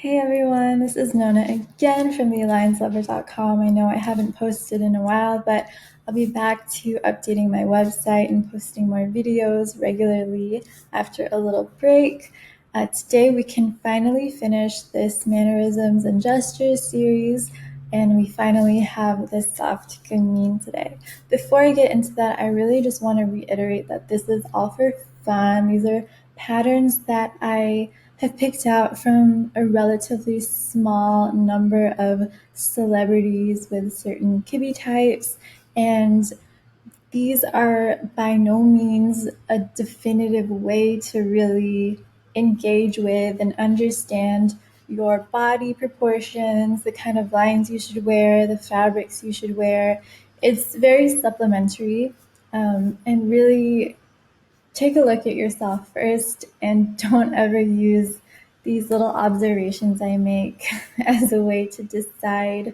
Hey everyone, this is Nona again from thealliancelover.com. I know I haven't posted in a while, but I'll be back to updating my website and posting more videos regularly after a little break. Today we can finally finish this Mannerisms and Gestures series, and we finally have this soft gamine today. Before I get into that, I really just want to reiterate that this is all for fun. These are patterns that I have picked out from a relatively small number of celebrities with certain kibbe types, and these are by no means a definitive way to really engage with and understand your body proportions, the kind of lines you should wear, the fabrics you should wear. It's very supplementary, and really take a look at yourself first and don't ever use these little observations I make as a way to decide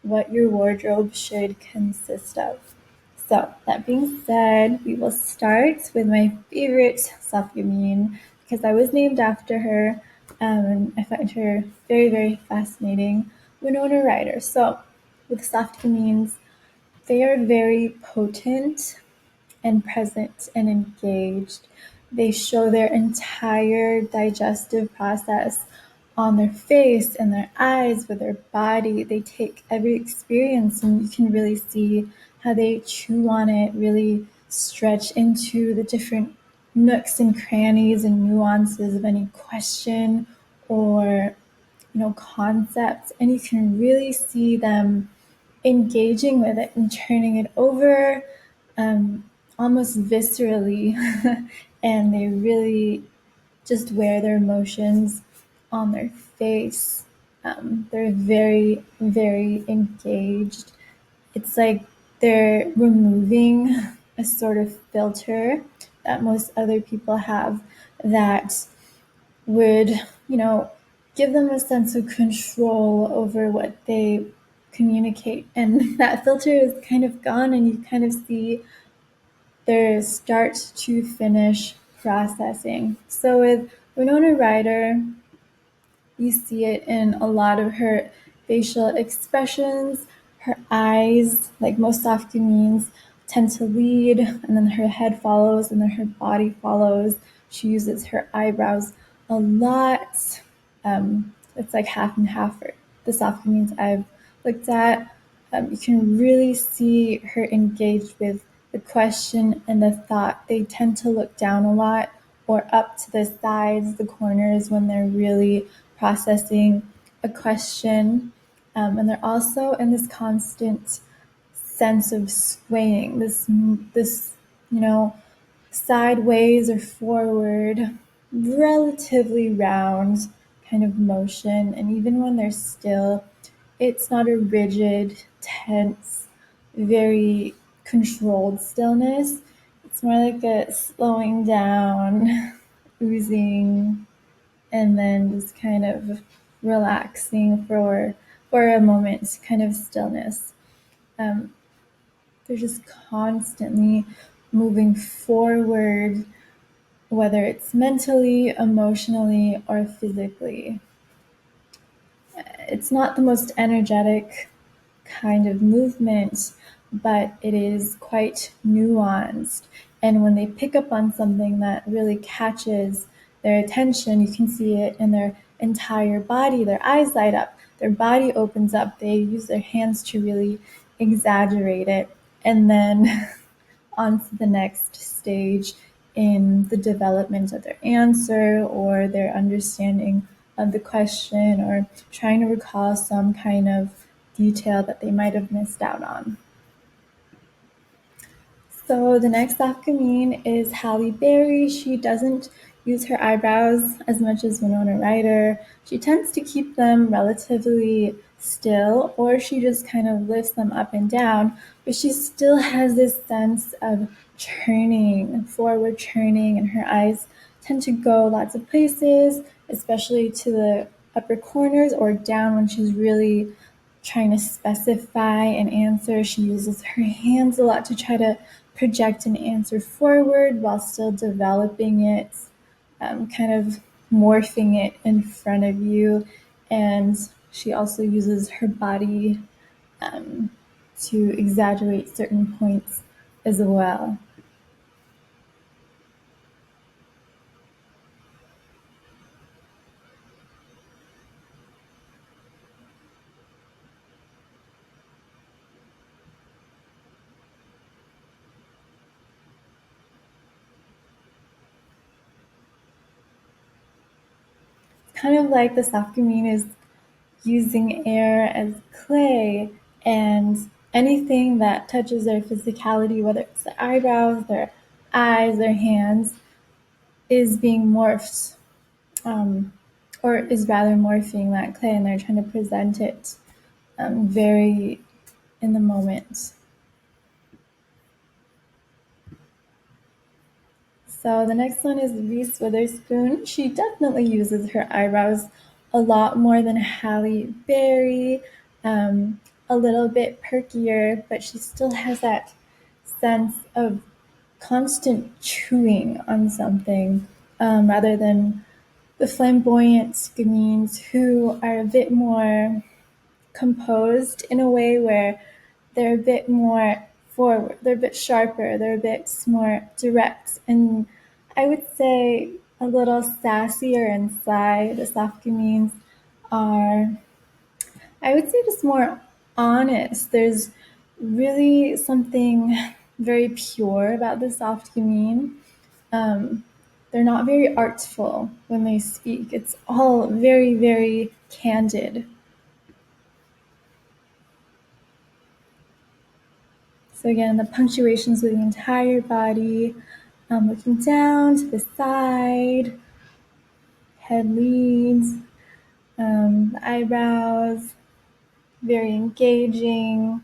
what your wardrobe should consist of. So that being said, we will start with my favorite soft gamine because I was named after her. And I find her very, very fascinating. Winona Ryder. So with soft gamines, they are very potent and present and engaged. They show their entire digestive process on their face and their eyes, with their body. They take every experience and you can really see how they chew on it, really stretch into the different nooks and crannies and nuances of any question or concept, and you can really see them engaging with it and turning it over, almost viscerally, and they really just wear their emotions on their face. They're very, very engaged. It's like they're removing a sort of filter that most other people have that would, give them a sense of control over what they communicate. And that filter is kind of gone, and you kind of see their start to finish processing. So with Winona Ryder, you see it in a lot of her facial expressions. Her eyes, like most soft gamines, tend to lead, and then her head follows, and then her body follows. She uses her eyebrows a lot. It's like half and half for the soft gamines I've looked at. You can really see her engaged with the question and the thought. They tend to look down a lot or up to the sides, the corners, when they're really processing a question. And they're also in this constant sense of swaying, this sideways or forward, relatively round kind of motion. And even when they're still, it's not a rigid, tense, very controlled stillness. It's more like a slowing down, oozing, and then just kind of relaxing for a moment, kind of stillness. They're just constantly moving forward, whether it's mentally, emotionally, or physically. It's not the most energetic kind of movement, but it is quite nuanced. And when they pick up on something that really catches their attention, you can see it in their entire body. Their eyes light up, their body opens up, they use their hands to really exaggerate it. And then on to the next stage in the development of their answer or their understanding of the question, or trying to recall some kind of detail that they might have missed out on. So the next soft gamine is Halle Berry. She doesn't use her eyebrows as much as Winona Ryder. She tends to keep them relatively still, or she just kind of lifts them up and down, but she still has this sense of churning, forward churning, and her eyes tend to go lots of places, especially to the upper corners or down when she's really trying to specify an answer. She uses her hands a lot to try to project an answer forward while still developing it, kind of morphing it in front of you. and she also uses her body um, to exaggerate certain points as well. Kind of like the soft Gamine is using air as clay, and anything that touches their physicality, whether it's their eyebrows, their eyes, their hands, is being morphed, or is rather morphing that clay, and they're trying to present it very in the moment. So the next one is Reese Witherspoon. She definitely uses her eyebrows a lot more than Halle Berry, a little bit perkier, but she still has that sense of constant chewing on something, rather than the flamboyant Gamines, who are a bit more composed in a way where they're a bit more forward, they're a bit sharper, they're a bit more direct, and I would say a little sassier inside. The soft Gamines are, I would say, just more honest. There's really something very pure about the soft Gamine. Um, they're not very artful when they speak. It's all very, very candid. So again, the punctuations with the entire body, looking down to the side, head leads, the eyebrows, very engaging,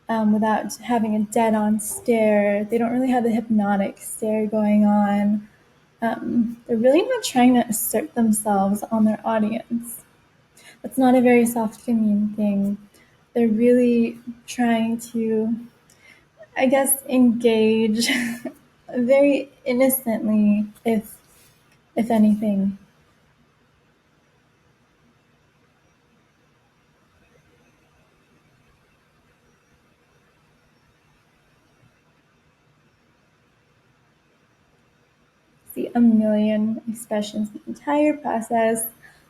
without having a dead-on stare. They don't really have the hypnotic stare going on. They're really not trying to assert themselves on their audience. That's not a very soft Gamine thing. They're really trying to, I guess, engage very innocently, if anything. See a million expressions, the entire process,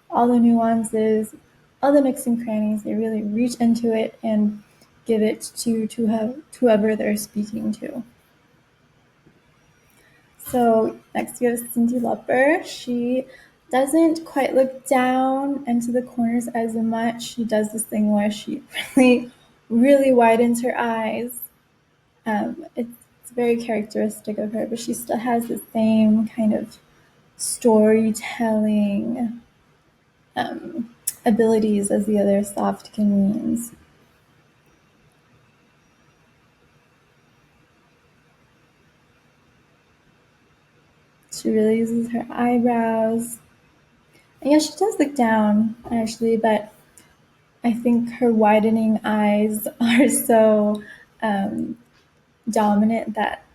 all the nuances, all the nooks and crannies. They really reach into it and give it to whoever they're speaking to. So next we have Cindy Loper. She doesn't quite look down into the corners as much. She does this thing where she really, really widens her eyes. It's very characteristic of her, but she still has the same kind of storytelling abilities as the other soft Gamines. She really uses her eyebrows. And yeah, she does look down, actually, but I think her widening eyes are so dominant that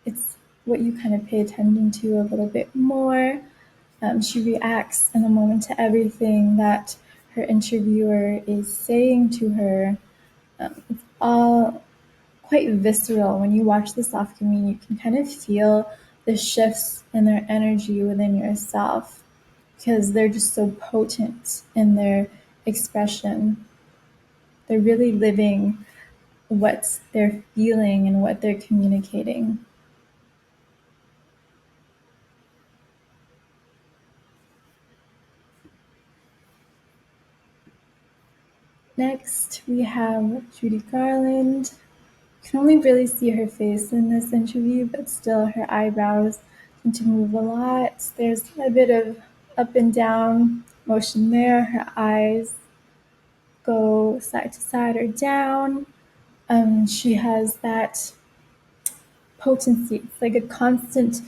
it's what you kind of pay attention to a little bit more. She reacts in the moment to everything that her interviewer is saying to her. It's all quite visceral. When you watch the soft Gamine, you can kind of feel the shifts in their energy within yourself because they're just so potent in their expression. They're really living what they're feeling and what they're communicating. Next, we have Judy Garland. You can only really see her face in this interview, but still her eyebrows seem to move a lot. There's a bit of up and down motion there. Her eyes go side to side or down. She has that potency. It's like a constant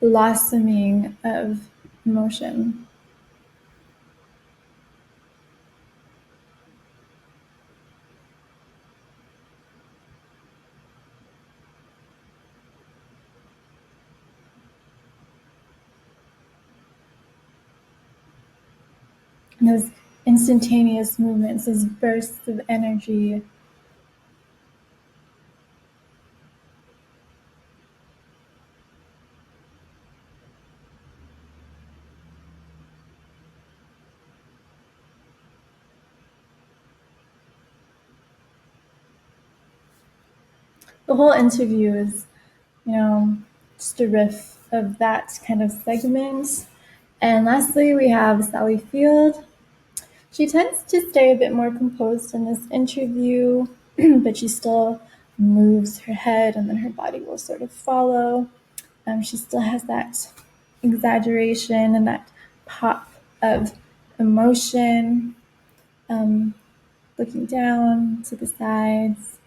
blossoming of emotion. And instantaneous movements, these bursts of energy. The whole interview is, just a riff of that kind of segment. And lastly, we have Sally Field. She tends to stay a bit more composed in this interview, but she still moves her head and then her body will sort of follow. She still has that exaggeration and that pop of emotion, looking down to the sides,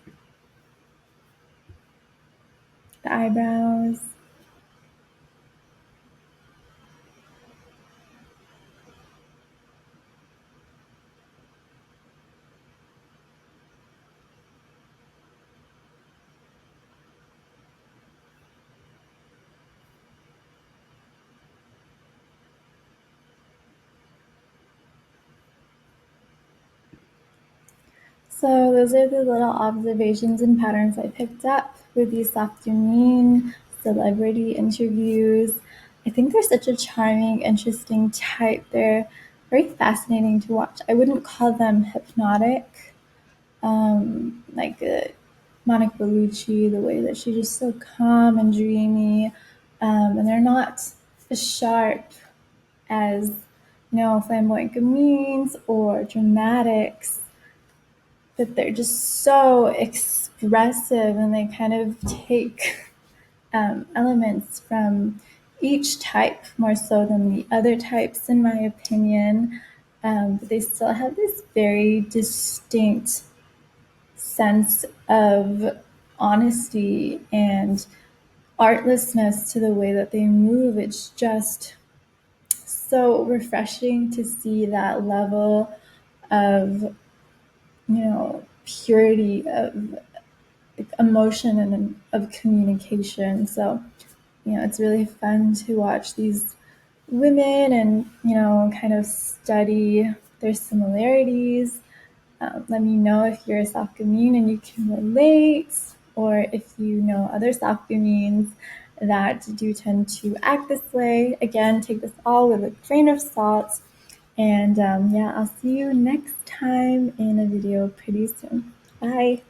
the eyebrows. So those are the little observations and patterns I picked up with these Gamine celebrity interviews. I think they're such a charming, interesting type. They're very fascinating to watch. I wouldn't call them hypnotic, like Monica Bellucci, the way that she's just so calm and dreamy. And they're not as sharp as, flamboyant Gamines or dramatics, but they're just so expressive and they kind of take elements from each type more so than the other types, in my opinion. But they still have this very distinct sense of honesty and artlessness to the way that they move. It's just so refreshing to see that level of, purity of emotion and of communication. So, it's really fun to watch these women and, kind of study their similarities. Let me know if you're a South Gamine and you can relate, or if you know other South Gamines that do tend to act this way. Again, take this all with a grain of salt. And I'll see you next time in a video pretty soon. Bye.